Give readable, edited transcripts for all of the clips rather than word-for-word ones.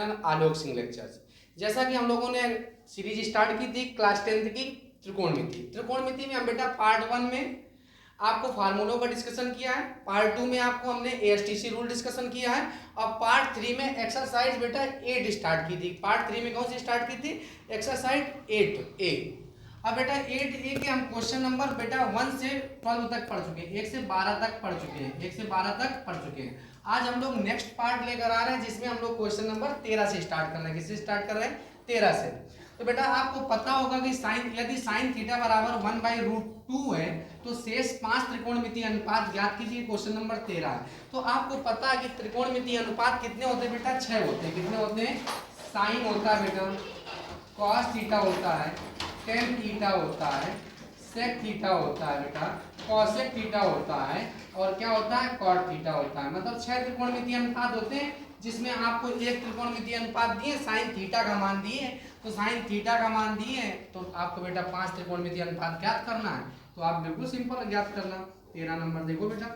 Channel Alok Singh lectures. जैसा कि हम लोगों ने सीरीज स्टार्ट की थी क्लास 10th की त्रिकोणमिति में हम बेटा पार्ट 1 में आपको फार्मूलों का डिस्कशन किया है, पार्ट 2 में आपको हमने एएसटीसी रूल डिस्कशन किया है और पार्ट 3 में एक्सरसाइज बेटा 8 स्टार्ट की थी। पार्ट 3 में कौन सी स्टार्ट की थी? Exercise 8A। अब बेटा 8A के हम क्वेश्चन नंबर बेटा 1 से 12 तक पढ़ चुके हैं, 1 से 12 तक पढ़ चुके हैं, 1 से 12 तक पढ़ चुके हैं। आज हम लोग नेक्स्ट पार्ट लेकर आ रहे हैं जिसमें हम लोग क्वेश्चन नंबर 13 से स्टार्ट कर रहे हैं। किससे स्टार्ट कर रहे हैं? 13 से। तो बेटा आपको पता होगा कि यदि साइन थीटा बराबर 1/√2 है तो शेष 5 त्रिकोणमितीय अनुपात ज्ञात कीजिए। क्वेश्चन नंबर 13 है। तो आपको पता है कि त्रिकोणमितीय अनुपात कितने होते हैं बेटा? 6 होते हैं। कितने होते हैं? साइन होता है बेटा, कॉस थीटा होता है, टेन थीटा होता है, सेक थीटा होता है बेटा, कॉसेक थीटा होता है और क्या होता है? कॉट थीटा होता है। मतलब 6 त्रिकोणमितीय अनुपात होते हैं जिसमें आपको एक त्रिकोणमितीय अनुपात दिए, साइन थीटा का मान दिए। तो साइन थीटा का मान दिए तो आपको बेटा 5 त्रिकोणमितीय अनुपात ज्ञात करना है। तो आप बिल्कुल सिंपल ज्ञात करना। 13 नंबर देखो बेटा,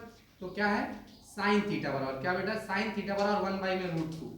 तो क्या है? साइन थीटा बराबर क्या बेटा? साइन थीटा बराबर 1/√2।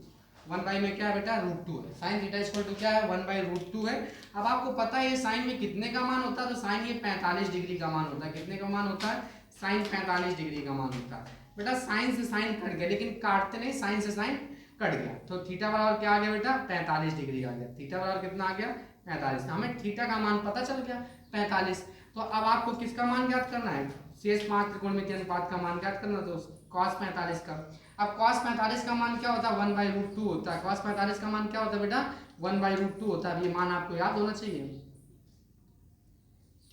1 में क्या है बेटा? √2 है। साइन थीटा इक्वल टू क्या है? 1/√2 है। अब आपको पता है ये साइन में कितने का मान होता है? तो साइन ये 45 डिग्री का मान होता है। कितने का मान होता है? साइन 45 डिग्री का मान होता है। बेटा साइन से साइन कट गया, लेकिन काटते नहीं, साइन से साइन कट गया। तो थीटा बराबर क्या आ गया बेटा? 45 डिग्री आ गया। थीटा बराबर कितना आ गया? 45। हमें थीटा का मान पता चल गया 45। तो अब आपको किसका मान ज्ञात करना है? शेष 5 त्रिकोणमितीय अनुपात का मान ज्ञात करना। तो cos 45 का, अब cos 45 का मान क्या होता है? 1/√2 होता है। cos 45 का मान क्या होता है बेटा? 1/√2 होता है। ये मान आपको याद होना चाहिए,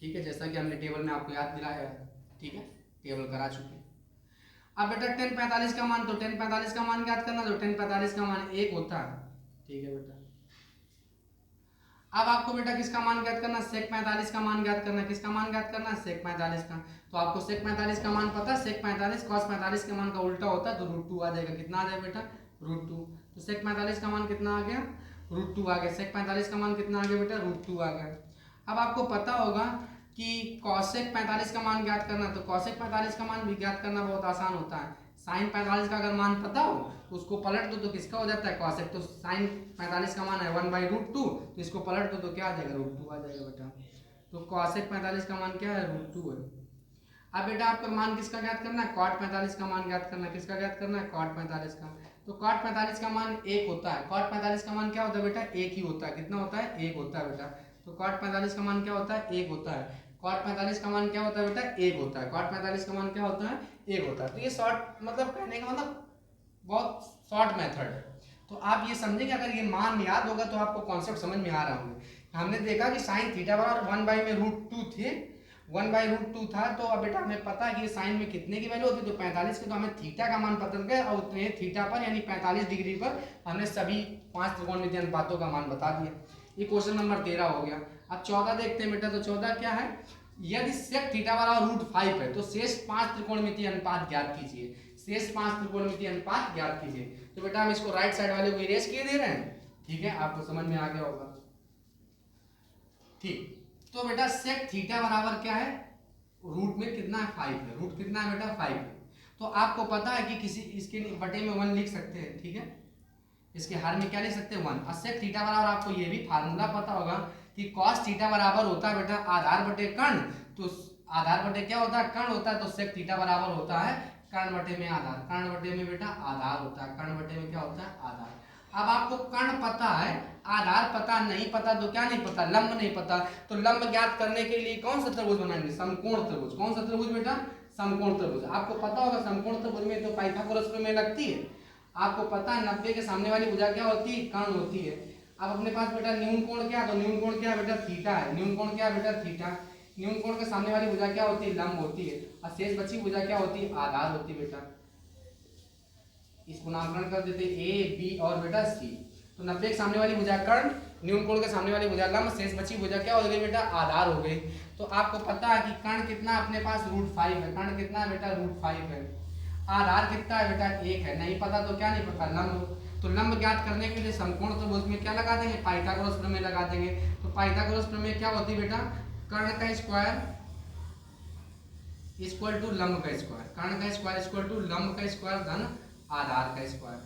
ठीक है, जैसा कि हमने टेबल में आपको याद दिलाया है, ठीक है, टेबल करा चुके हैं। अब बेटा tan 45 का मान, तो tan 45 का मान ज्ञात करना। तो tan 45 का मान 1 होता है, ठीक है बेटा। अब आपको बेटा किसका मान ज्ञात करना? sec 45 का मान ज्ञात करना। किसका मान ज्ञात करना? sec 45 का। तो आपको sec 45 का मान पता है? sec 45 cos 45 के मान का उल्टा होता है, तो √2 आ जाएगा। कितना आ जाएगा बेटा? √2। तो sec 45 का मान कितना आ गया? √2 आ गया। sec 45 का मान कितना आ गया बेटा? √2 आ गया। अब आपको पता होगा कि cosec 45 का मान ज्ञात करना। तो cosec 45 का मान भी ज्ञात करना बहुत आसान होता है। साइन 45 का अगर मान पता हो तो उसको पलट दो तो किसका हो जाता है? cosec। तो साइन 45 का मान है 1/√2, तो इसको पलट दो तो क्या आ जाएगा? √2 आ जाएगा बेटा। तो cosec 45 का मान क्या है? √2 है। अब बेटा आपका मान किसका ज्ञात करना है? cot 45 का मान ज्ञात करना है। किसका ज्ञात करना है? cot 45 का। तो cot 45 का मान 1 होता है। cot 45 का मान क्या होता है बेटा? 1 ही होता है। कितना होता है? 1 होता है बेटा। तो cot 45 का मान क्या होता है? 1 होता है। cot 45 का मान क्या होता है बेटा? 1 होता है। cot 45 का मान क्या होता है? 1 होता है। तो ये शॉर्ट मतलब कहने का मतलब बहुत शॉर्ट मेथड है। तो आप ये समझेंगे, अगर ये मान याद होगा तो आपको कॉन्सेप्ट समझ में आ रहा होंगे। हमने देखा कि साइन थीटा बराबर 1/√2 थे, 1/√2 था। तो अब बेटा हमें पता है कि साइन में कितने की वैल्यू होती है? तो 45 की। तो हमें थीटा का मान पता गया और उतने थीटा पर यानी 45 डिग्री पर हमने सभी 5 त्रिकोणमितीय अनुपातों का मान बता दिया। ये क्वेश्चन नंबर 13 हो गया। अब 14 देखते हैं बेटा। तो 14 क्या है? यदि sec थीटा बराबर √5 है तो शेष 5 त्रिकोणमितीय अनुपात ज्ञात कीजिए। शेष 5 त्रिकोणमितीय अनुपात ज्ञात कीजिए। तो बेटा हम इसको राइट साइड वाले को इरेज किए दे रहे हैं, ठीक है, आपको समझ में आ गया होगा, ठीक। तो बेटा sec थीटा बराबर क्या है? रूट में कितना है? 5 है। रूट कितना है बेटा? 5 है। तो आपको पता है कि किसी इसके बटे में 1 लिख सकते हैं, ठीक है, इसके हर में क्या लिख सकते हैं? 1। और sec थीटा बराबर आपको ये भी फार्मूला पता होगा कि cos थीटा बराबर होता है बेटा आधार बटे कर्ण। तो आधार बटे क्या होता है? कर्ण होता है। तो sec थीटा बराबर होता है कर्ण बटे में आधार। कर्ण बटे में बेटा आधार होता है। कर्ण बटे में क्या होता है? आधार। अब आपको कर्ण पता है, आधार पता नहीं, पता तो क्या नहीं पता? लंब नहीं पता। तो लंब ज्ञात करने के लिए कौन सा त्रिभुज बनाएंगे? समकोण त्रिभुज। कौन सा त्रिभुज बेटा? समकोण त्रिभुज। आपको पता होगा समकोण त्रिभुज में तो पाइथागोरस प्रमेय लगती है। आपको पता है 90 के सामने वाली भुजा क्या होती है? कर्ण होती है। अब अपने पास बेटा न्यून कोण क्या? तो न्यून कोण क्या बेटा? थीटा है। न्यून कोण क्या बेटा? थीटा। न्यून कोण के सामने वाली भुजा क्या होती है? लंब होती है। और शेष बची भुजा क्या होती है? आधार होती है बेटा। इसको नामकरण कर देते ए बी और बेटा सी। तो 90 के सामने वाली भुजा कर्ण, न्यून कोण के सामने वाली भुजा लंब, शेष बची भुजा क्या हो गई बेटा? आधार हो गई। तो आपको पता है कि कर्ण कितना अपने पास? √5 है। कर्ण कितना है बेटा? √5 है। आधार कितना है बेटा? 1 है। नहीं पता तो क्या नहीं पता? लंब। तो लंब ज्ञात करने के लिए समकोण त्रिभुज में क्या लगा देंगे? पाइथागोरस प्रमेय लगा देंगे। तो पाइथागोरस प्रमेय क्या होती है बेटा? कर्ण का स्क्वायर इक्वल टू लंब का स्क्वायर। कर्ण का स्क्वायर इक्वल टू लंब का स्क्वायर धन आधार का स्क्वायर,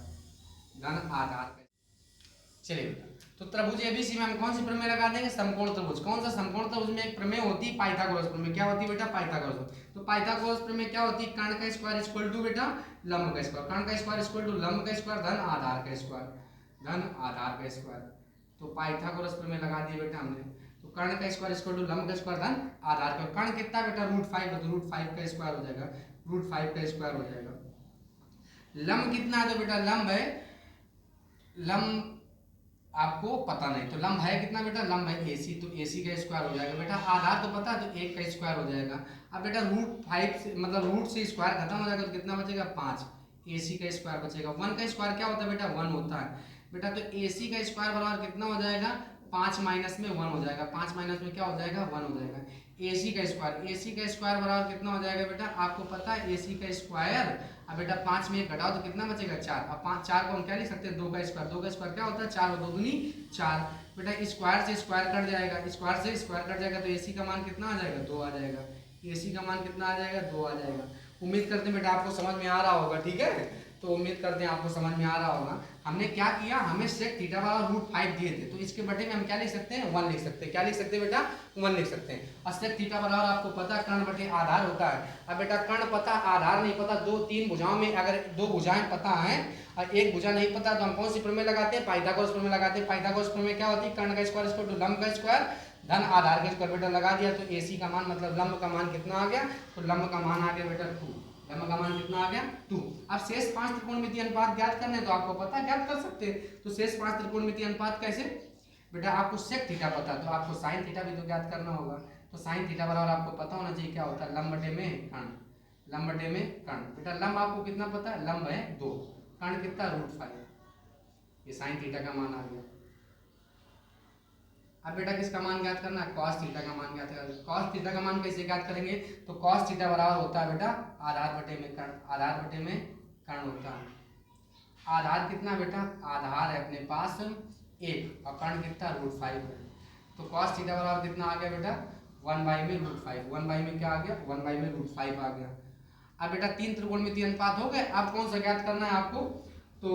धन आधार का। चलिए बेटा, तो त्रिभुज एबीसी में हम कौन सी प्रमेय लगा देंगे? समकोण त्रिभुज। कौन सा समकोण त्रिभुज में एक प्रमेय होती है पाइथागोरस प्रमेय। क्या होती है बेटा? पाइथागोरस। तो पाइथागोरस प्रमेय क्या होती है? कर्ण का स्क्वायर इक्वल टू बेटा लंब का स्क्वायर, कर्ण का स्क्वायर इक्वल टू लंब का स्क्वायर धन आधार का स्क्वायर, धन आधार का स्क्वायर। तो पाइथागोरस प्रमेय लगा दिए बेटा हमने। तो कर्ण का स्क्वायर इक्वल टू लंब का स्क्वायर धन आधार का। कर्ण कितना बेटा? √5 है, तो √5 का स्क्वायर हो जाएगा, √5 का स्क्वायर हो जाएगा। लंब कितना है? तो बेटा लंब है, लंब आपको पता नहीं, तो लंब है कितना बेटा? लंब है AC, तो AC का स्क्वायर हो जाएगा बेटा। आधार तो पता है, तो 1 का स्क्वायर हो जाएगा। अब बेटा √5 से मतलब रूट से स्क्वायर खत्म हो जाएगा, तो कितना बचेगा? 5। AC का स्क्वायर बचेगा। 1 का स्क्वायर क्या होता है बेटा? 1 होता है बेटा। तो AC का स्क्वायर बराबर कितना हो जाएगा? 5 माइनस में 1 हो जाएगा, 5 माइनस में क्या हो जाएगा? 1 हो जाएगा। AC का स्क्वायर बराबर कितना हो जाएगा बेटा? आपको पता है AC का स्क्वायर। अब बेटा 5 में 1 घटाओ तो कितना बचेगा? 4। अब 4 को हम क्या लिख सकते हैं? 2 का स्क्वायर। 2 का स्क्वायर क्या होता है? 4 और 2 दूनी 4। बेटा स्क्वायर से स्क्वायर कट जाएगा, स्क्वायर से स्क्वायर कट जाएगा, तो AC का मान कितना आ जाएगा? 2 आ जाएगा। AC का मान कितना आ जाएगा? 2 आ जाएगा। उम्मीद करते हैं बेटा आपको समझ में आ रहा होगा, ठीक है। तो उम्मीद करते हैं आपको समझ में आ रहा होगा। हमने क्या किया? हमें सेक थीटा बराबर √5 दिए थे, तो इसके बटे में हम क्या लिख सकते हैं? 1 लिख सकते हैं। क्या लिख सकते हैं बेटा? 1 लिख सकते हैं। और सेक थीटा बराबर आपको पता है कर्ण बटे आधार होता है। अब बेटा कर्ण पता, आधार नहीं पता, 2-3 भुजाओं में अगर 2 भुजाएं पता है और 1 भुजा नहीं पता, तो हम कौन सी प्रमेय लगाते हैं? पाइथागोरस प्रमेय लगाते हैं। पाइथागोरस प्रमेय क्या होती है? कर्ण का स्क्वायर इक्वल टू लंब का स्क्वायर धन आधार का स्क्वायर। बेटा लगा दिया, तो AC का मान मतलब लंब का मान कितना आ गया? तो लंब का मान आ गया बेटा 2। लंब का मान कितना आ गया? 2। अब शेष 5 त्रिकोणमितीय अनुपात ज्ञात करने, तो आपको पता ज्ञात कर सकते हैं। तो शेष 5 त्रिकोणमितीय अनुपात कैसे? बेटा आपको सेक थीटा पता है, तो आपको साइन थीटा भी तो ज्ञात करना होगा। तो साइन थीटा बराबर आपको पता होना चाहिए क्या होता है? लंब बटे में कर्ण, लंब बटे में कर्ण। बेटा लंब आपको कितना पता है? लंब है 2, कर्ण कितना? √5। ये साइन थीटा का मान आ गया। अब बेटा किसका मान ज्ञात करना है? cos थीटा का मान ज्ञात करना है। cos थीटा का मान कैसे ज्ञात करेंगे? तो cos थीटा बराबर होता है बेटा आधार बटे में कर्ण, आधार बटे में कर्ण होता है। आधार कितना बेटा? आधार है अपने पास 1 और कर्ण कितना? √5 है। तो cos थीटा बराबर कितना आ गया बेटा? 1/√5। 1 में क्या आ गया? 1/√5 आ गया। अब बेटा 3 त्रिकोणमितीय अनुपात हो गए। अब कौन सा ज्ञात करना है आपको? तो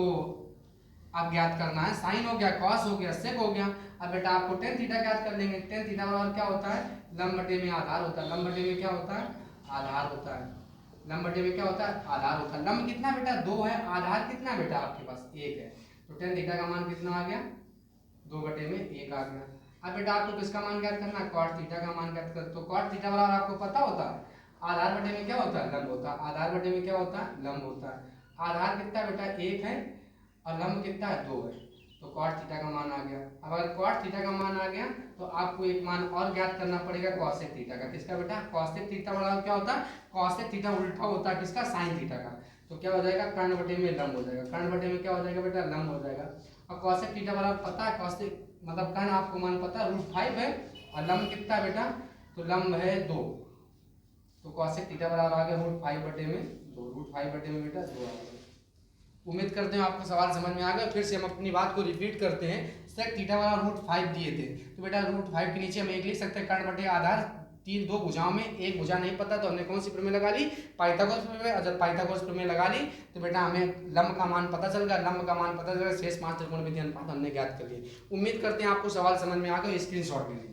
अब ज्ञात करना है साइन हो गया, कॉस हो गया, सेक हो गया। अब बेटा आपको टेन थीटा ज्ञात कर लेंगे। टेन थीटा बराबर क्या होता है? लंब बटे में आधार होता है। लंब बटे में क्या होता है? आधार होता है। लंब बटे में क्या होता है? आधार होता है। लंब कितना बेटा? 2 है। आधार कितना बेटा? आपके पास 1 है। तो टेन थीटा का मान कितना आ गया? 2/1 आ गया। अब बेटा आपको किसका मान ज्ञात करना है? कॉट थीटा का मान ज्ञात कर। तो कॉट थीटा बराबर आपको पता होता है आधार बटे में क्या होता है? लंब होता है। आधार बटे में क्या होता है? लंब होता है। आधार कितना बेटा? 1 है और लंब कितना है? 2 है। तो cos थीटा का मान आ गया। अब अगर cos थीटा का मान आ गया तो आपको एक मान और ज्ञात करना पड़ेगा cosec थीटा का। किसका बेटा? cosec थीटा बराबर क्या होता है? cosec थीटा उल्टा होता है किसका? sin थीटा का। तो क्या हो जाएगा? कर्ण बटे में लंब हो जाएगा। कर्ण बटे में क्या हो जाएगा बेटा? लंब हो जाएगा। और cosec थीटा बराबर पता है cosec मतलब कर्ण आपको मान पता है √5 है और लंब कितना है बेटा? तो लंब है 2। तो cosec थीटा बराबर आ गया √5/2। √5/में बेटा 2 आ गया। उम्मीद करते हैं आपको सवाल समझ में आ गया। फिर से हम अपनी बात को रिपीट करते हैं। सेक थीटा वाला √5 दिए थे, तो बेटा √5 के नीचे हम 1 लिख सकते हैं कर्ण बटे आधार। 2 भुजाओं में 1 भुजा नहीं पता, तो हमने कौन सी प्रमेय लगा ली? पाइथागोरस प्रमेय। और जब पाइथागोरस प्रमेय लगा ली तो बेटा हमें लंब का मान पता चल गया। लंब का मान पता चल गया, शेष 5 त्रिकोणमितीय अनुपात हमने ज्ञात कर लिए। उम्मीद करते हैं आपको सवाल समझ में आ गया। स्क्रीनशॉट ले लीजिए।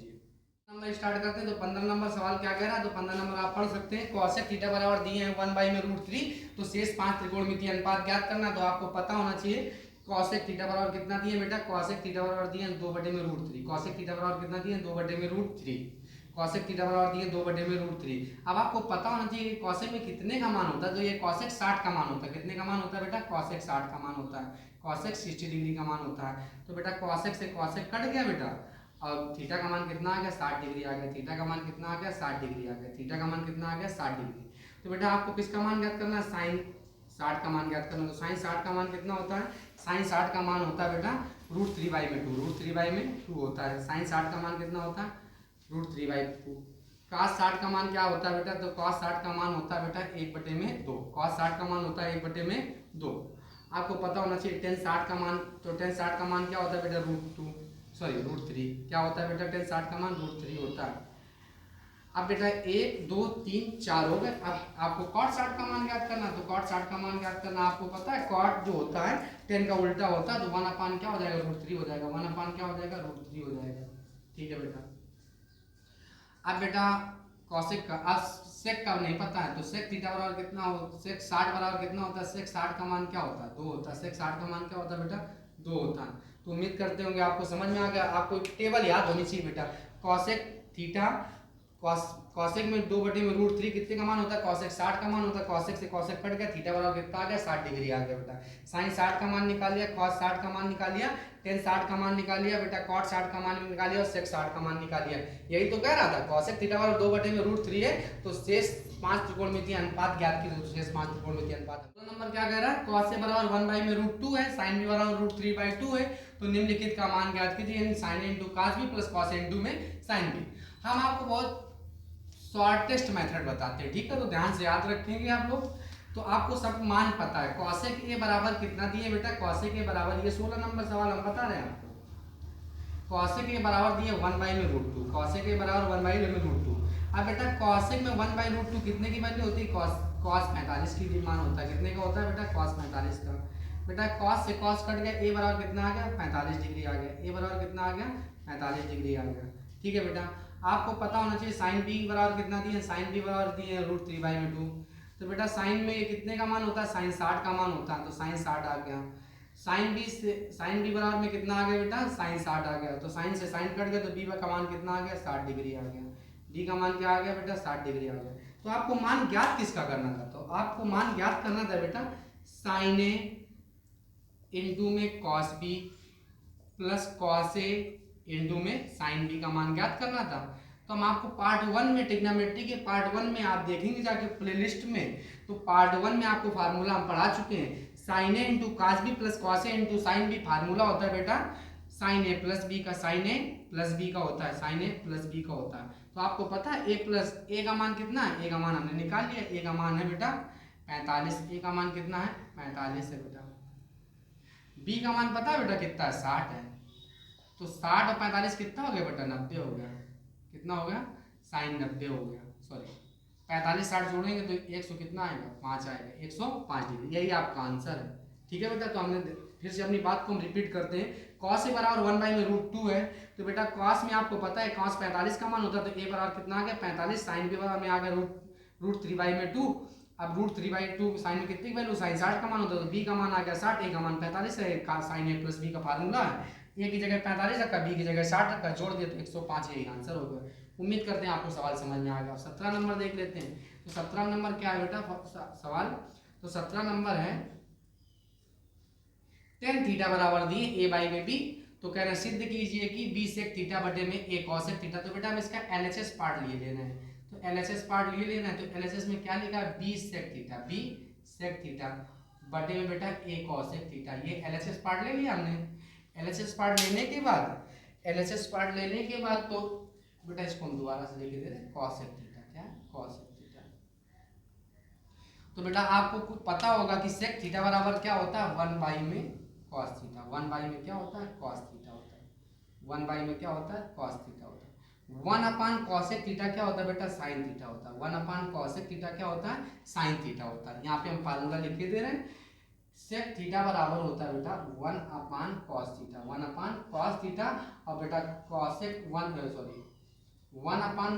नंबर स्टार्ट करते हैं। तो 15 नंबर सवाल क्या कह रहा है? तो 15 नंबर आप पढ़ सकते हैं। cosec थीटा बराबर दिए हैं 1/√3। तो शेष 5 त्रिकोणमितीय अनुपात ज्ञात करना, तो आपको पता होना चाहिए cosec थीटा बराबर कितना दिए बेटा? cosec थीटा बराबर दिए 2/√3। cosec थीटा बराबर कितना दिए? 2/√3। cosec थीटा बराबर दिए 2/√3। अब आपको पता होना चाहिए कि cosec में कितने का मान होता है? तो ये cosec 60 का मान होता है। कितने का मान होता है बेटा? cosec 60 का मान होता है। cosec 60 डिग्री का मान होता है। तो बेटा cosec से cosec कट गया बेटा, और थीटा का मान कितना आ गया? 60 डिग्री आ गया। थीटा का मान कितना आ गया? 60 डिग्री आ गया। थीटा का मान कितना आ गया? 60 डिग्री। तो बेटा आपको किसका मान ज्ञात करना है? साइन 60 का मान ज्ञात करना। तो साइन 60 का मान कितना होता है? साइन 60 का मान होता है बेटा √3/2। √3/2 होता है। साइन 60 का मान कितना होता है? √3/2। cos 60 का मान क्या होता है बेटा? तो cos 60 का मान होता है बेटा 1/2। cos 60 का मान होता है 1/2। आपको पता होना चाहिए tan 60 का मान। तो tan 60 का मान क्या होता है बेटा? √3। क्या होता है बेटा? tan 60 का मान √3 होता है। अब बेटा 1 2 3 4 हो गए। अब आपको cot 60 का मान ज्ञात करना, तो कॉट 60 का मान ज्ञात करना, आपको पता है कॉट जो होता है 10 का उल्टा होता है, तो 1 अपान क्या हो जाएगा, √3 हो जाएगा, 1 अपान क्या हो जाएगा, √3 हो जाएगा। ठीक है बेटा। अब बेटा कॉसेक का, अब सेक का नहीं पता है, तो सेक थीटा बराबर कितना हो, सेक 60 बराबर कितना होता है, सेक 60 का मान क्या होता है, 2 होता है। सेक 60 का मान क्या होता है बेटा, 2 होता है। तो उम्मीद करते होंगे आपको समझ में आ गया। आपको एक टेबल याद होनी चाहिए बेटा, कॉसेक थीटा, कॉसेक में 2/√3 कितने का मान होता है, कॉसेक 60 का मान होता है। कॉसेक से कॉसेक कट गया, थीटा बराबर कितना आ गया, 60 डिग्री आ गया बेटा। साइन 60 का मान निकाल लिया, कॉस 60 का मान निकाल लिया, टेन 60 का मान निकाल लिया बेटा, कॉट 60 का मान निकाल लिया और सेक 60 का मान निकाल लिया। यही तो कह रहा था, कॉसेक थीटा बराबर 2/√3 है, तो शेष 5 त्रिकोणमितीय अनुपात ज्ञात कीजिए। तो शेष 5 त्रिकोणमितीय अनुपात अगला नंबर क्या कह रहा है, कॉस से बराबर 1/√2 है, साइन भी बराबर √3/2 है, तो निम्नलिखित का मान ज्ञात कीजिए, यानी साइन इनटू कॉस भी प्लस कॉस इनटू में साइन भी। हम आपको बहुत शॉर्टेस्ट मेथड बताते हैं, ठीक है, तो ध्यान से याद रखेंगे आप लोग। तो आपको सब मान पता है, कॉसेक ए बराबर कितना दिए बेटा, कॉसेक ए बराबर, ये 16 नंबर सवाल हम बता रहे हैं आपको। कॉसेक ए बराबर दिए 1/√2, कॉसेक ए बराबर 1/√2। अब बेटा कॉसेक में 1/√2 कितने की वैल्यू होती है, कॉस 45 की मान होता है। कितने का होता है बेटा, कॉस 45 का। बेटा कॉस से कॉस कट गया, ए बराबर कितना आ गया, 45 डिग्री आ गया। ए बराबर कितना आ गया, 45 डिग्री आ गया। ठीक है बेटा। आपको पता होना चाहिए साइन बी बराबर कितना दिए, साइन बी बराबर दिए √3/2। तो बेटा साइन में कितने का मान होता है, साइन 60 का मान होता है, तो साइन 60 आ गया। साइन बी से साइन बी बराबर में कितना आ गया बेटा, साइन 60 आ गया। तो साइन से साइन कट गया, तो बी का मान कितना आ गया, 60 डिग्री आ गया। डी का मान क्या आ गया बेटा, 60 डिग्री आ गया। तो आपको मान ज्ञात किसका करना था, तो आपको मान ज्ञात करना था बेटा साइन ए इंटू में cos B plus cos A into में साइन बी का मान ज्ञात करना था। तो हम आपको पार्ट 1 में, ट्रिग्नोमेट्री के पार्ट 1 में आप देखेंगे जाके प्लेलिस्ट में, तो पार्ट 1 में आपको फार्मूला हम पढ़ा चुके हैं। Sine A into cos B plus cos A into sine B formula होता है बेटा साइन ए प्लस बी का, साइन ए प्लस बी का होता है, साइन ए प्लस बी का होता है। तो आपको पता है ए प्लस ए का मान कितना है, ए का मान हमने निकाल लिया, ए का मान है बेटा 45। ए का मान कितना है, 45 है बेटा। बी का मान पता है बेटा कितना है, 60 है। तो 60 और 45 कितना हो गया बेटा, 90 हो गया। कितना हो गया, साइन 90 हो गया। सॉरी 45 60 जोड़ेंगे तो 100 कितना आएगा, 5 आएगा, 105 डिग्री। यही आपका आंसर है। ठीक है बेटा। तो हमने फिर से अपनी बात को हम रिपीट करते हैं। कॉस ए बराबर 1/√2 है, तो बेटा कॉस में आपको पता है कॉस 45 का मान होता है, तो ए बराबर कितना आ गया, 45। साइन बी बराबर में आ गया √3/2। अब √3/2 साइन में कितनी वैल्यू, साइन 60 का मान होता है, तो बी का मान आ गया 60, ए का मान 45 है। साइन ए प्लस बी का फार्मूला है, ए की जगह 45 रखा, बी की जगह 60 रखा, जोड़ दिया तो 105 यही आंसर हो गया। उम्मीद करते हैं आपको सवाल समझ में आ गया। 17 नंबर देख लेते हैं। तो 17 नंबर क्या है बेटा सवाल, तो 17 नंबर है tan थीटा बराबर दिए a/b में b, तो कह रहे हैं सिद्ध कीजिए कि b sec थीटा बटे में a cos थीटा। तो बेटा हम इसका LHS पार्ट लिए लेना है, तो LHS पार्ट लिए लेना है। तो LHS में क्या लिखा है, b sec थीटा बटे में बेटा a cos थीटा। ये LHS पार्ट ले लिया हमने। LHS पार्ट लेने के बाद तो बेटा इसको हम दोबारा से लिख दे रहे हैं, cos थीटा। क्या cos थीटा। तो बेटा आपको कुछ पता होगा कि sec थीटा बराबर क्या होता है, 1 में cos थीटा। 1 में क्या होता है, cos थीटा होता है। 1 में क्या होता है, cos थीटा होता है। 1 cos थीटा क्या होता है बेटा, sin थीटा होता है। 1 cos थीटा क्या होता है, sin थीटा होता है। यहाँ पे हम फार्मूला लिख के दे रहे हैं। सेक थीटा बराबर होता है बेटा 1 cos थीटा, 1 cos थीटा। और बेटा cosec 1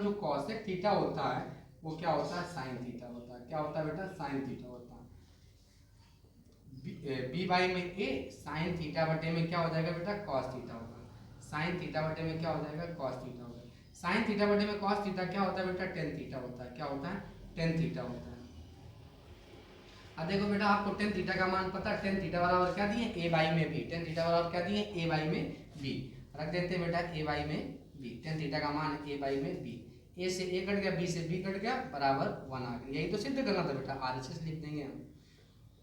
जो cosec थीटा होता है वो क्या होता है, sin थीटा होता है। क्या होता है बेटा, sin थीटा होता है। b/a sin थीटा बटे में क्या हो जाएगा बेटा, cos थीटा होगा। sin थीटा बटे में क्या हो जाएगा, cos थीटा होगा। sin थीटा बटे में cos थीटा क्या होता है बेटा, tan थीटा होता है। क्या होता है, tan थीटा होता है। अब देखो बेटा आपको tan थीटा का मान पता है, tan थीटा बराबर क्या दिए, a/b में b। tan थीटा बराबर क्या दिए, a/b में b। रख देते हैं बेटा a/b में b। tan थीटा का मान a/b में b। a से a कट गया, b से b कट गया, बराबर 1 आ गया। यही तो सिद्ध करना था बेटा, RHS लिख देंगे हम।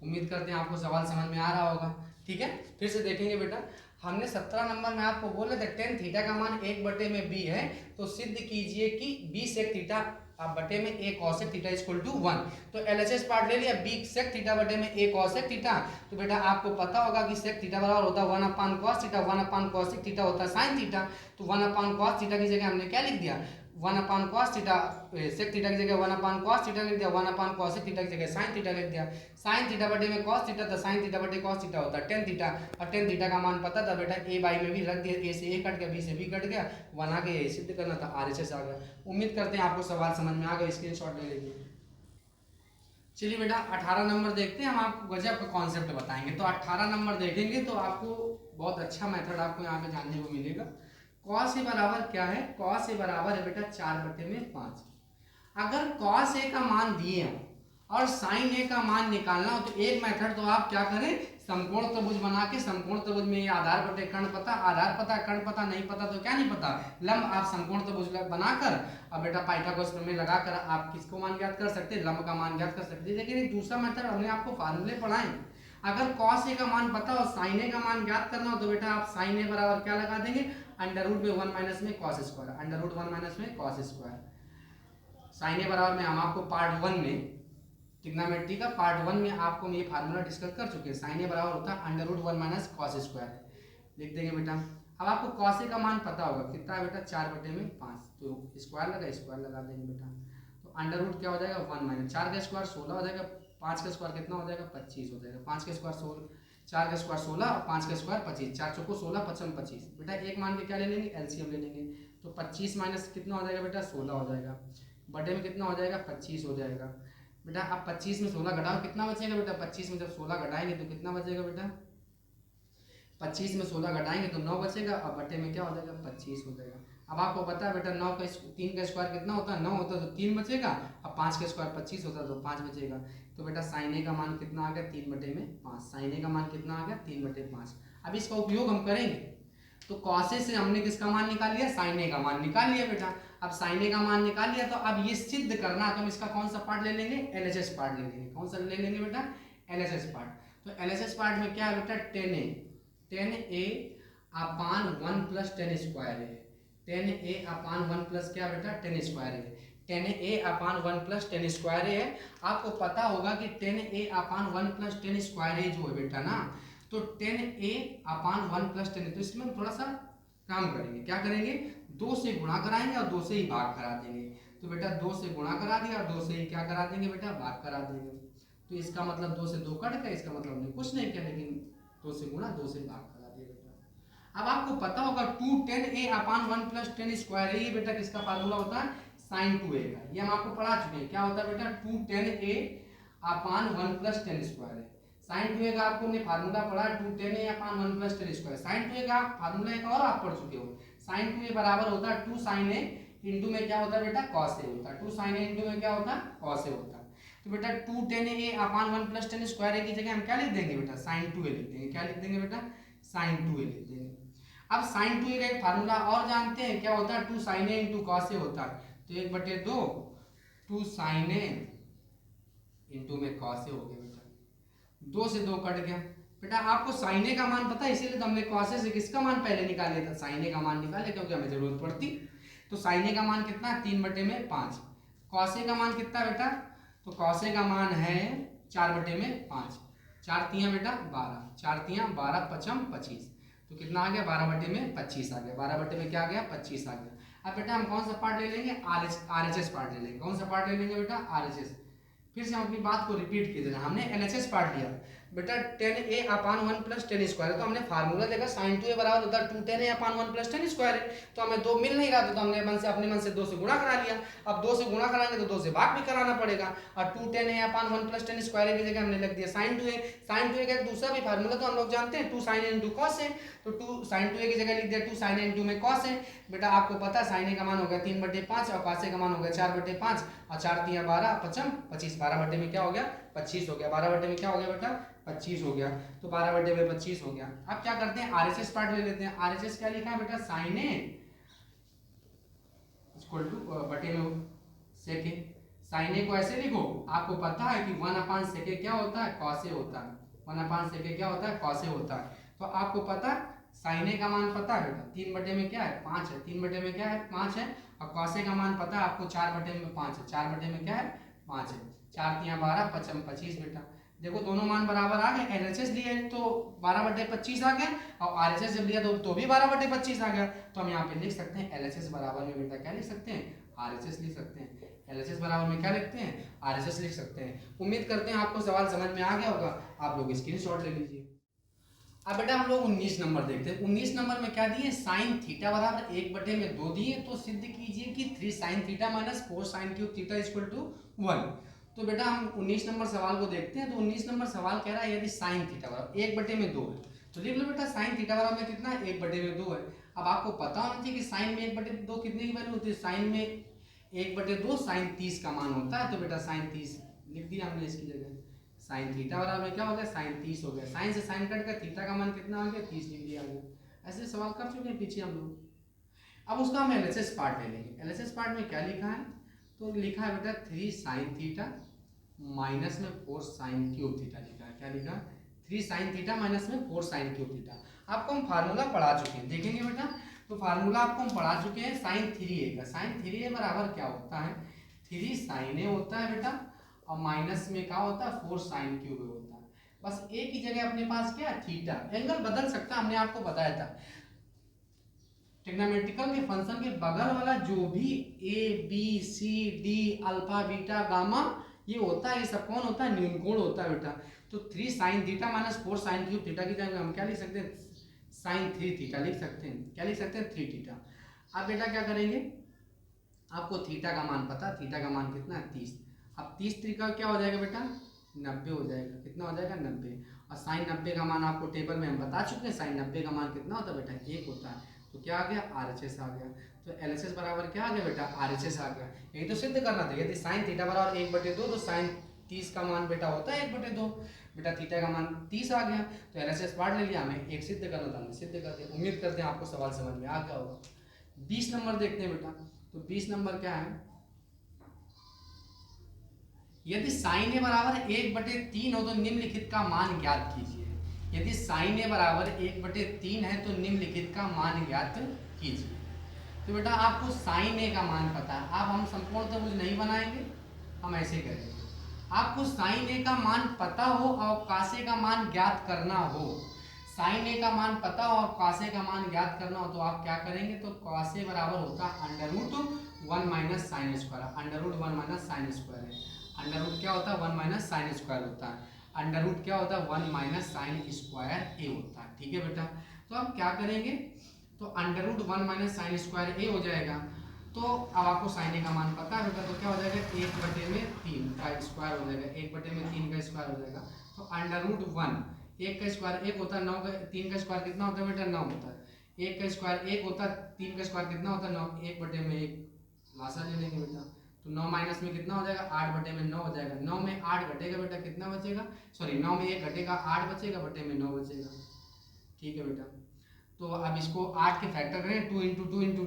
उम्मीद करते हैं आपको सवाल समझ में आ रहा होगा। ठीक है, फिर से देखेंगे बेटा। हमने 17 नंबर में आपको बोले थे tan थीटा का मान 1/b है, तो सिद्ध कीजिए कि b sec थीटा अब बटे में a cosec theta equal to 1। तो LHS पार्ट ले लिया, b sec थीटा बटे में a cosec थीटा। तो बेटा आपको पता होगा कि sec थीटा बराबर होता है 1 cos थीटा, 1 cosec थीटा होता है sin थीटा। तो 1 cos थीटा की जगह हमने क्या लिख दिया, one upon cos theta, sec theta की जगह वन अपान कॉस थीटा लिख दिया, वन अपान कॉस थीटा की जगह साइन थीटा लिख दिया। साइन थीटा बटे में कॉस थीटा, तो साइन थीटा बटे कॉस थीटा होता है टेन थीटा, और टेन थीटा का मान पता था बेटा, ए बाई में भी रख दिया, ए से ए कट गया, बी से बी कट गया, वन आ गया, ये सिद्ध करना था, RHS आ गया। उम्मीद करते हैं आपको सवाल समझ में आ गया, स्क्रीनशॉट ले लीजिए। चलिए बेटा 18 नंबर देखते हैं, हम आपको गजब का कॉन्सेप्ट बताएंगे। तो 18 नंबर देखेंगे तो आपको बहुत अच्छा मेथड आपको यहाँ पे जानने को मिलेगा। कॉस ए बराबर क्या है, कॉस ए बराबर है बेटा 4/5। अगर कॉस ए का मान दिए हो और साइन ए का मान निकालना हो, तो एक मेथड तो आप क्या करें, समकोण त्रिभुज बना के, समकोण त्रिभुज में ये आधार बटे कर्ण पता, आधार पता कर्ण पता, नहीं पता तो क्या नहीं पता, लंब, आप समकोण त्रिभुज बनाकर अब बेटा पाइथागोरस प्रमेय लगाकर आप किसको मान ज्ञात कर सकते हैं, लंब का मान ज्ञात कर सकते हैं। लेकिन एक दूसरा मेथड हमने आपको फार्मूले पढ़ाए, अगर कॉस ए का मान पता हो, साइन ए का मान ज्ञात करना हो, तो बेटा आप साइन ए बराबर क्या लगा देंगे, अंडर रूट में 1 माइनस में cos square, under root 1 minus में कॉस स्क्वायर। साइन ए बराबर में हम आपको पार्ट 1 में, ट्रिग्नोमेट्री का पार्ट 1 में आपको ये फार्मूला डिस्कस कर चुके हैं। साइन ए बराबर होता है under root 1 minus cos square, लिख देंगे बेटा। अब आपको कॉस ए का मान पता होगा कितना है बेटा, 4/5, तो स्क्वायर लगा देंगे बेटा। तो अंडर रूट क्या हो जाएगा 1 माइनस 4 का स्क्वायर 16 हो जाएगा, 5 का स्क्वायर कितना हो जाएगा 25 हो जाएगा, 5 का स्क्वायर 16, 4 का स्क्वायर 16 और 5 का स्क्वायर 25, 4 चौको 16 55 25। बेटा एक मान के क्या ले लेंगे, एलसीएम ले लेंगे, तो 25 माइनस कितना हो जाएगा बेटा 16 हो जाएगा, बटे में कितना हो जाएगा 25 हो जाएगा बेटा। अब 25 में 16 घटाओ कितना बचेगा बेटा, 25 में जब 16 घटाएंगे तो कितना बचेगा बेटा, 25 में 16 घटाएंगे तो 9 बचेगा, और बटे में क्या हो जाएगा 25 हो जाएगा। अब आपको पता है बेटा 9 का 3 का स्क्वायर कितना होता है 9 होता है, तो 3 बचेगा, अब 5 का स्क्वायर 25 होता है तो 5 बचेगा। तो बेटा साइन ए का मान कितना आ गया 3/5, साइन ए का मान कितना आ गया 3/5। अब इसका उपयोग हम करेंगे, तो कॉस ए से हमने किसका मान निकाल लिया, साइन ए का मान निकाल लिया बेटा। अब साइन ए का मान निकाल लिया, तो अब ये सिद्ध करना है, तो हम इसका कौन सा पार्ट ले लेंगे, LHS पार्ट ले लेंगे। कौन सा ले लेंगे बेटा, LHS पार्ट। तो LHS पार्ट में क्या है बेटा, ten A upon 1 plus tan square है, टेन ए अपान 1 प्लस क्या बेटा टेन स्क्वायर है, ten A upon 1 plus tan square है। आपको पता होगा कि ten A upon 1 plus tan square है जो है बेटा ना, तो ten A upon 1 plus ten, तो इसमें हम थोड़ा सा काम करेंगे, क्या करेंगे, 2 से गुणा कराएंगे और 2 से ही भाग करा देंगे। तो बेटा 2 से गुणा करा दिया और 2 से ही क्या करा देंगे बेटा, भाग करा देंगे। तो इसका मतलब 2 से 2 कट गया, इसका मतलब हमने कुछ नहीं किया, लेकिन 2 से गुणा 2 से भाग करा दिया बेटा। अब आपको पता होगा 2 tan A upon 1 plus tan square है, ये बेटा किसका फार्मूला होता है, साइन 2a का। ये हम आपको पढ़ा चुके हैं, क्या होता है बेटा 2 tan A upon 1 plus tan square है। साइन 2a का आपको ने फार्मूला पढ़ा 2 tan A upon 1 plus tan square. Sine 2a का फार्मूला एक और आप पढ़ चुके हो, साइन 2a बराबर होता है 2 साइन ए इंटू में क्या होता है बेटा कॉस ए होता है, 2 साइन ए इंटू में क्या होता है कॉस ए होता है। तो बेटा 2 tan A upon 1 plus tan square ए की जगह हम क्या लिख देंगे बेटा, साइन 2a लिख देंगे। क्या लिख देंगे बेटा, साइन 2a लिख देंगे। अब साइन 2a का एक फार्मूला और जानते हैं, क्या होता है 2 sign A into cos A होता है, तो 1/2 2 साइन ए इंटू में कॉस ए हो गया बेटा, 2 से 2 कट गया बेटा। आपको साइन ए का मान पता है, इसीलिए तो हमने कॉस ए से किसका मान पहले निकाल लिया था, साइन ए का मान निकाले, क्योंकि हमें जरूरत पड़ती। तो साइन ए का मान कितना है 3/5, कॉस ए का मान कितना बेटा, तो कॉस ए का मान है 4/5, 4 तियां बेटा 12, 4 तियां 12 पचम 25, तो कितना आ गया 12/25 आ गया, 12 में क्या आ गया 25 आ गया। अब बेटा हम कौन सा पार्ट ले लेंगे, RHS पार्ट ले लेंगे। कौन सा पार्ट ले लेंगे बेटा, RHS। फिर से हम अपनी बात को रिपीट कीजिए, हमने LHS पार्ट लिया बेटा 10a अपान 1 प्लस टेन स्क्वायर, तो हमने फार्मूला देखा sin 2a बराबर होता है 2 10a अपान 1 प्लस टेन स्क्वायर है, तो हमें 2 मिल नहीं रहा था, तो हमने अपने मन से 2 से गुणा करा लिया। अब 2 से गुणा कराएंगे तो 2 से भाग भी कराना पड़ेगा, और 2 10a अपान 1 प्लस टेन स्क्वायर की जगह हमने लग दिया sin 2a। sin 2a का दूसरा भी फार्मूला तो हम लोग जानते हैं 2 sin a इंटू कॉस है, तो 2 sin 2a की जगह लिख दिया 2 sin a इंटू में कॉस है। बेटा आपको पता है sin a का मान हो गया 3/5 और cos a का मान हो गया 4/5, और 4 तियां 12 पचम 25, 12 में क्या हो गया 25 हो गया, 12 में क्या हो गया बेटा 25 हो गया, तो 12/25 हो गया। अब क्या करते हैं RHS पार्ट ले लेते हैं। RHS क्या लिखा है बेटा, साइन ए इक्वल टू बटे में सेक ए। साइन ए को ऐसे लिखो, आपको पता है कि 1/sec a क्या होता है cos a होता है, 1/sec a क्या होता है cos a होता है। तो आपको पता साइन ए का मान पता है बेटा 3 में क्या है 5 है, 3 में क्या है 5 है, और cos a का मान पता है आपको 4/5 है, 4 में क्या है 5 है, 4 तियां 12 पचम 25 बेटा। देखो दोनों मान बराबर आ गए, LHS लिए तो 12/25 आ गया, और RHS जब लिया तो भी 12/25 आ गया। तो हम यहाँ पे लिख सकते हैं LHS बराबर में बेटा क्या लिख सकते हैं RHS लिख सकते हैं। LHS बराबर में क्या लिखते हैं, RHS लिख सकते हैं। उम्मीद करते हैं आपको सवाल समझ में आ गया होगा, आप लोग स्क्रीनशॉट ले लीजिए। अब बेटा हम लोग 19 नंबर देखते हैं। 19 नंबर में क्या दिए, साइन थीटा बराबर 1/2 दिए, तो सिद्ध कीजिए कि 3 sine theta minus 4 sine cube theta equal to 1। तो बेटा हम 19 नंबर सवाल को देखते हैं। तो 19 नंबर सवाल कह रहा है यदि साइन थीटा बराबर 1/2 है, तो लिख लो बेटा साइन थीटा बराबर में कितना है, 1/2 है। अब आपको पता होना चाहिए कि साइन में 1/2 कितने की वैल्यू होती है, साइन में 1/2 साइन 30 का मान होता है। तो बेटा साइन 30 लिख दिया हमने इसकी जगह। साइन थीटा बराबर क्या हो गया, साइन 30 हो गया। साइन से साइन कट कर थीटा का मान कितना आ गया, 30 डिग्री आ गया। ऐसे सवाल कर चुके हैं पीछे हम लोग। अब उसका हम एलएचएस पार्ट ले लेंगे। एलएचएस पार्ट में क्या लिखा है, तो लिखा है बेटा 3 साइन थीटा माइनस में 4 साइन क्यूब थीटा लिखा है। क्या लिखा है, 3 साइन थीटा माइनस में 4 साइन क्यूब थीटा। आपको हम फार्मूला पढ़ा चुके हैं, देखेंगे बेटा। तो फार्मूला आपको हम पढ़ा चुके हैं साइन 3a का। साइन 3a बराबर क्या होता है, 3 साइन ए होता है बेटा, और माइनस में क्या होता है, 4 साइन क्यूब होता है। बस ए की जगह अपने पास क्या है, थीटा। एंगल बदल सकता है, हमने आपको बताया था ट्रिग्नोमेट्रिकल के फंक्शन के बगल वाला जो भी A B C D alpha beta gamma ये होता है, ये सब कौन होता है, न्यूनकोण होता है बेटा। तो 3 sine theta minus 4 sine cube theta की जगह हम क्या लिख सकते हैं, साइन 3 थीटा लिख सकते हैं। क्या लिख सकते हैं, 3 थीटा। अब बेटा क्या करेंगे, आपको थीटा का मान पता, थीटा का मान कितना है, 30। अब 30 तरीका क्या हो जाएगा बेटा, 90 हो जाएगा। कितना हो जाएगा, 90। और साइन 90 का मान आपको टेबल में हम बता चुके हैं, साइन 90 का मान कितना होता है बेटा, 1 होता है। तो क्या आ गया, RHS आ गया। तो LHS बराबर क्या आ गया बेटा, RHS आ गया। यही तो सिद्ध करना था, यदि साइन थीटा बराबर 1/2 तो साइन 30 का मान बेटा होता है 1/2। बेटा थीटा का मान 30 आ गया, तो LHS पार्ट ले लिया, हमें एक सिद्ध करना था, हमने सिद्ध कर दिया। उम्मीद करते हैं आपको सवाल समझ में आ गया होगा। 20 नंबर देखते हैं बेटा। तो 20 नंबर क्या है, यदि साइन ए बराबर 1/3 हो तो निम्नलिखित का मान ज्ञात कीजिए। यदि साइन ए बराबर 1/3 है तो निम्नलिखित का मान ज्ञात कीजिए। तो बेटा आपको साइन ए का मान पता है, अब हम संपूर्ण त्रिभुज नहीं बनाएंगे, हम ऐसे करेंगे। आपको साइन ए का मान पता हो और cos ए का मान ज्ञात करना हो, साइन ए का मान पता हो और cos ए का मान ज्ञात करना हो, तो आप क्या करेंगे, तो cos ए बराबर होता है √1 minus sine square. √1 minus sine square है। अंडर रूट क्या होता है, 1 माइनस साइन स्क्वायर होता है। अंडर रूट क्या होता है, 1 माइनस साइन स्क्वायर ए होता है। ठीक है बेटा, तो अब क्या करेंगे, तो √1 माइनस साइन स्क्वायर ए हो जाएगा। तो अब आपको साइन ए का मान पता है बेटा, तो क्या हो जाएगा, 1/3 का स्क्वायर हो जाएगा, 1/3 का स्क्वायर हो जाएगा। तो √1 1 का स्क्वायर 1 होता है, 9 का 3 का स्क्वायर कितना होता है बेटा, 9 होता है। 1 का स्क्वायर 1 होता है, 3 का स्क्वायर कितना होता है, 9। 1/1 लासा ले लेंगे बेटा, तो 9 माइनस में कितना हो जाएगा, 8/9 हो जाएगा। 9 में 8 घटेगा बेटा, कितना बचेगा, सॉरी 9 में 1 घटेगा, 8 बचेगा, बटे में 9 बचेगा। ठीक है बेटा, तो अब इसको 8 के फैक्टर करें, 2 × 2 × 2,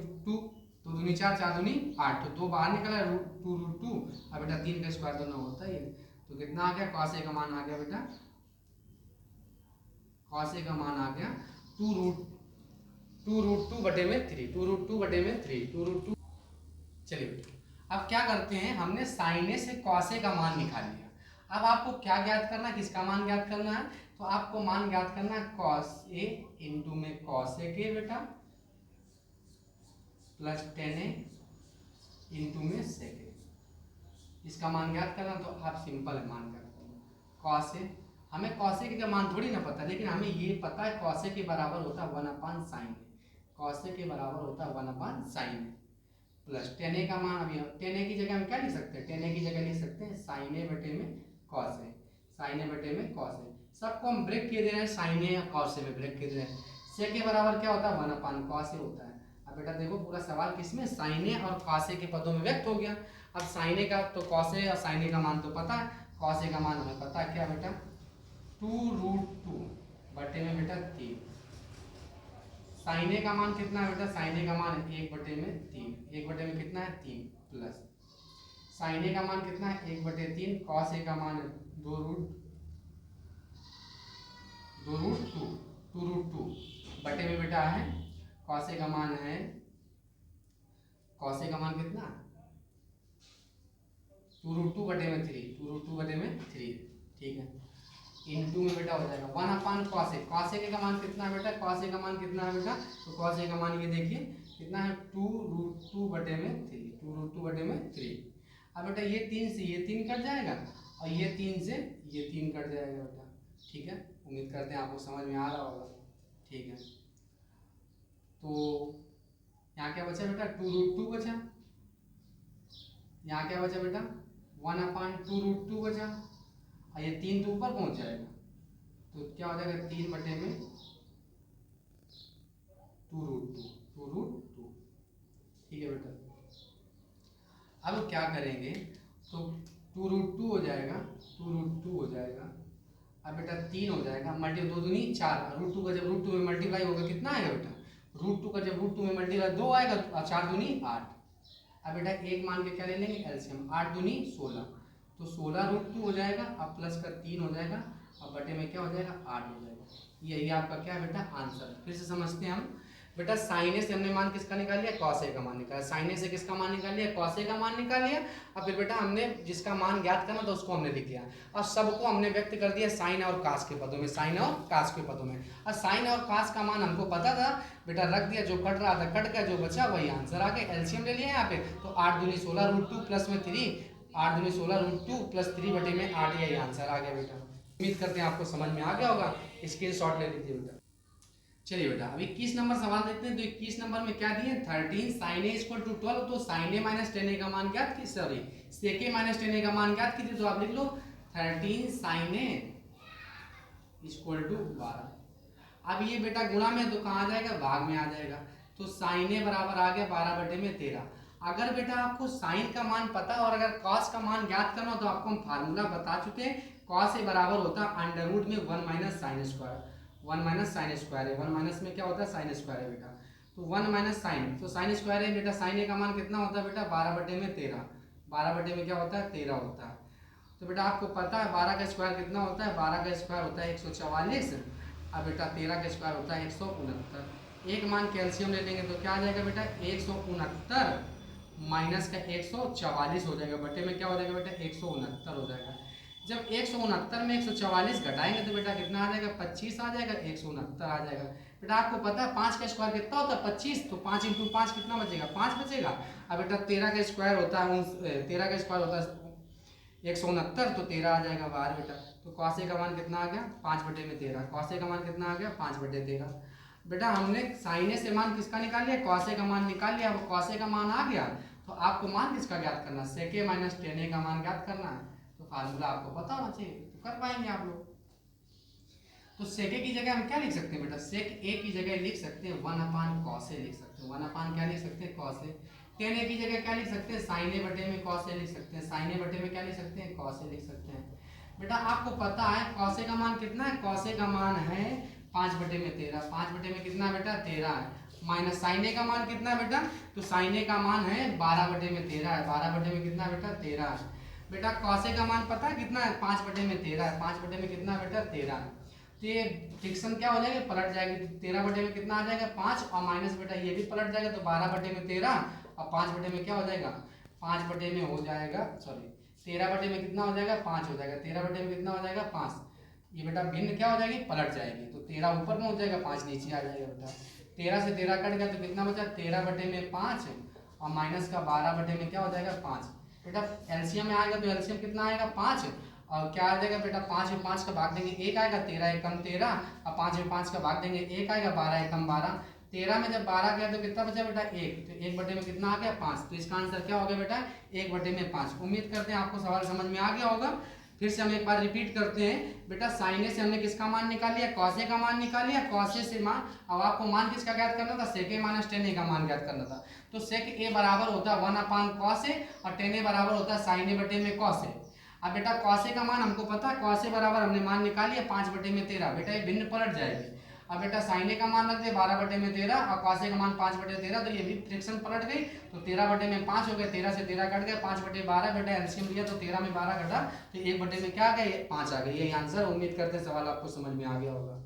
2 दूनी 4, 4 दूनी 8, तो 2 बाहर निकला, √2। अब बेटा 3 का स्क्वायर तो 9 होता ही है, तो कितना आ गया, cos ए का मान आ गया बेटा, cos ए का मान आ गया 2√2/3, 2√2/3। चलिए बेटा, अब क्या करते हैं, हमने साइन ए से cos ए का मान निकाल लिया। अब आपको क्या ज्ञात करना है, किसका मान ज्ञात करना है, तो आपको मान ज्ञात करना है cos ए इंटू में cos ए के बेटा प्लस 10a इंटू में sec ए, इसका मान ज्ञात करना। तो आप सिंपल है मान ज्ञात करना, cos ए, हमें cos ए का मान थोड़ी ना पता, लेकिन हमें ये पता है cos ए के बराबर होता है 1/sin ए, cos ए के बराबर होता है 1/sin ए प्लस 10a का मान। अभी 10a की जगह हम क्या लिख सकते हैं, 10a की जगह लिख सकते हैं sin a बटे में cos a, sin a बटे में cos a। सबको हम ब्रेक किए दे रहे हैं, sin a और cos a में ब्रेक किए दे रहे हैं। sec के बराबर क्या होता है, 1/cos a होता है। अब बेटा देखो पूरा सवाल किसमें, sin a और cos a के पदों में व्यक्त हो गया। अब sin a का तो cos a और sin a का मान तो पता है, cos a का मान हमें पता है क्या बेटा, 2√2 बटे में बेटा 3। साइन ए का मान कितना है बेटा, साइन ए का मान 1/3, 1 में कितना है 3 प्लस साइन ए का मान कितना है 1/3, cos ए का मान 2√2 बटे में बेटा है cos ए का मान है, cos ए का मान कितना 2√2/3, 2√2/3। ठीक है, इनटू में बेटा हो जाएगा 1/cos ए। cos ए का मान कितना है बेटा, cos ए का मान कितना है बेटा, तो cos ए का मान ये देखिए कितना है 2√2/3, 2√2/3। अब बेटा ये 3 से ये 3 कट जाएगा और ये 3 से ये 3 कट जाएगा बेटा। ठीक है, उम्मीद करते हैं आपको समझ में आ रहा होगा। ठीक है, तो यहाँ क्या बचा बेटा 2√2 बचा, यहाँ क्या बचा बेटा 1/2√2 बचा, और ये 3 तो ऊपर पहुंच जाएगा तो क्या हो जाएगा 3/2√2। ठीक है बेटा, अब क्या करेंगे तो 2√2 हो जाएगा, 2√2 हो जाएगा। अब बेटा 3 हो जाएगा, मल्टी 2 दूनी 4, √2 का जब √2 में मल्टीप्लाई होगा कितना आएगा बेटा, √2 का जब √2 में मल्टीप्लाई 2 आएगा और 4 दूनी 8। अब बेटा एक मान के क्या ले लेंगे एलसीएम, 8 दूनी 16, तो 16√2 हो जाएगा, अब प्लस का 3 हो जाएगा और बटे में क्या हो जाएगा 8 हो जाएगा। यही आपका क्या बेटा आंसर। फिर से समझते हैं हम बेटा, साइन ए से हमने मान किसका निकाल लिया, कॉस ए का मान निकाला, साइन ए से किसका मान निकाल लिया, कॉस ए का मान निकाल लिया। अब फिर बेटा हमने जिसका मान ज्ञात करना था उसको हमने लिख लिया और सबको हमने व्यक्त कर दिया साइन और कास के पदों में, साइन और कास के पदों में। और साइन और कास का मान हमको पता था बेटा, रख दिया, जो कट रहा था कट गया, जो बचा वही आंसर आ गया। एलसीएम ले लिया यहाँ पे, तो 8 दूनी 16√2 प्लस में 3, 8 दूनी 16√2 प्लस 3 बटे में 8, यही आंसर आ गया बेटा। उम्मीद करते हैं आपको समझ में आ गया होगा, स्क्रीनशॉट ले लीजिए बेटा। चलिए बेटा अब 21 नंबर सवाल देखते हैं। तो 21 नंबर में क्या दिए 13 sin a = 12, तो sin a - 10a का मान ज्ञात की, सॉरी sec a - 10a का मान ज्ञात कीजिए। तो आप लिख लो 13 sin a = 12। अब ये बेटा गुणा में तो कहाँ आ जाएगा, भाग में आ जाएगा, तो sin a बराबर आ गया 12/13। अगर बेटा आपको साइन का मान पता और अगर कॉस का मान ज्ञात करना हो तो आपको हम फार्मूला बता चुके हैं। कॉस ए बराबर होता है अंडर रूट में 1 - sin स्क्वायर, 1 - sin स्क्वायर है, 1 माइनस में क्या होता है साइन स्क्वायर है बेटा, तो 1 - sin, तो साइन स्क्वायर है बेटा, साइन ए का मान कितना होता है बेटा 12/13, 12 बटे में क्या होता है 13 होता है। तो बेटा आपको पता है 12 का स्क्वायर कितना होता है, 12 का स्क्वायर होता है 144, अब बेटा 13 का स्क्वायर होता है 169। एक मान कैल्शियम ले लेंगे तो क्या आ जाएगा बेटा 169 माइनस का 144 हो जाएगा, बटे में क्या हो जाएगा बेटा 169 हो जाएगा। जब 169 में 144 घटाएंगे तो बेटा कितना आ जाएगा 25 आ जाएगा, 169 आ जाएगा। बेटा आपको पता है 5 का स्क्वायर कितना होता है 25, तो 5 × 5 कितना बचेगा 5 बचेगा। अब बेटा 13 का स्क्वायर होता है 13 का स्क्वायर होता है 169, तो 13 आ जाएगा बाहर बेटा। तो कॉस ए का मान कितना आ गया 5/13, कॉस ए का मान कितना आ गया 5/13। बेटा हमने साइन ए से मान किसका निकाल लिया, कॉस ए का मान निकाल लिया। अब कॉस ए का मान आ गया तो आपको मान किसका ज्ञात करना है, सेक ए - 10a का मान ज्ञात करना है। तो फार्मूला आपको पता होना चाहिए तो कर पाएंगे आप लोग। तो सेक ए की जगह हम क्या लिख सकते हैं बेटा, सेक ए की जगह लिख सकते हैं 1/cos a लिख सकते हैं, 1 क्या लिख सकते हैं cos a। tan a की जगह क्या लिख सकते हैं sin a बटे में cos a लिख सकते हैं, sin a बटे में क्या लिख सकते हैं cos a लिख सकते हैं। बेटा आपको पता है cos a का मान कितना है, cos a का मान है 5/13, 5 में कितना बेटा 13 है, माइनस साइन ए का मान कितना है बेटा, तो साइन ए का मान है 12/13 है, 12 में कितना बेटा 13 है। बेटा कॉस ए का मान पता है कितना है 5/13 है, 5 में कितना बेटा 13 है। तो ये फ्रिक्शन क्या हो जाएगा पलट जाएगी, 13 बटे में कितना आ जाएगा 5 और माइनस बेटा ये भी पलट जाएगा, तो 12/13 और 5 बटे में क्या हो जाएगा 5 बटे में हो जाएगा, सॉरी 13 बटे में कितना हो जाएगा 5 हो जाएगा, 13 बटे में कितना हो जाएगा 5। ये बेटा भिन्न क्या हो जाएगी पलट जाएगी, तो 13 ऊपर में हो जाएगा 5 नीचे आ जाएगा बेटा। 13 से 13 कट गया तो कितना बचा 13 बटे में 5 और माइनस का 12 बटे में क्या हो जाएगा 5। बेटा एलसीएम में आएगा तो एलसीएम कितना आएगा 5 और क्या आ जाएगा बेटा 5 में 5 का भाग देंगे 1 आएगा, 13 एकम 13 और 5 में 5 का भाग देंगे 1 आएगा, 12 एकम 12। 13 में जब 12 गया तो कितना बचा बेटा 1, तो 1 बटे में कितना आ गया 5, तो इसका आंसर क्या हो गया बेटा 1 बटे में 5। उम्मीद करते हैं आपको सवाल समझ में आ गया होगा। फिर से हम एक बार रिपीट करते हैं बेटा, साइन ए से हमने किसका मान निकाल लिया कॉस ए का मान निकाल लिया, कॉस ए से मान, अब आपको मान किसका ज्ञात करना था सेक ए - 10a का मान ज्ञात करना था। तो सेक ए बराबर होता है 1/cos a और 10a बराबर होता है साइन ए बटे में cos a। अब बेटा cos a का मान हमको पता है, cos a बराबर हमने मान निकाल लिया 5 बटे में 13, बेटा ये भिन्न पलट जाएगी। अब बेटा साइन ए का मान रख दिया 12 बटे में 13 और cos a का मान 5 बटे 13, तो ये भी फ्रैक्शन पलट गई, तो 13 बटे में 5 हो गया, 13 से 13 कट गया, 5 बटे 12 बेटा एलसीएम लिया तो 13 में 12 घटा तो 1 बटे में क्या आ गया 5 आ गया, यही आंसर। उम्मीद करते हैं सवाल आपको समझ में आ गया होगा।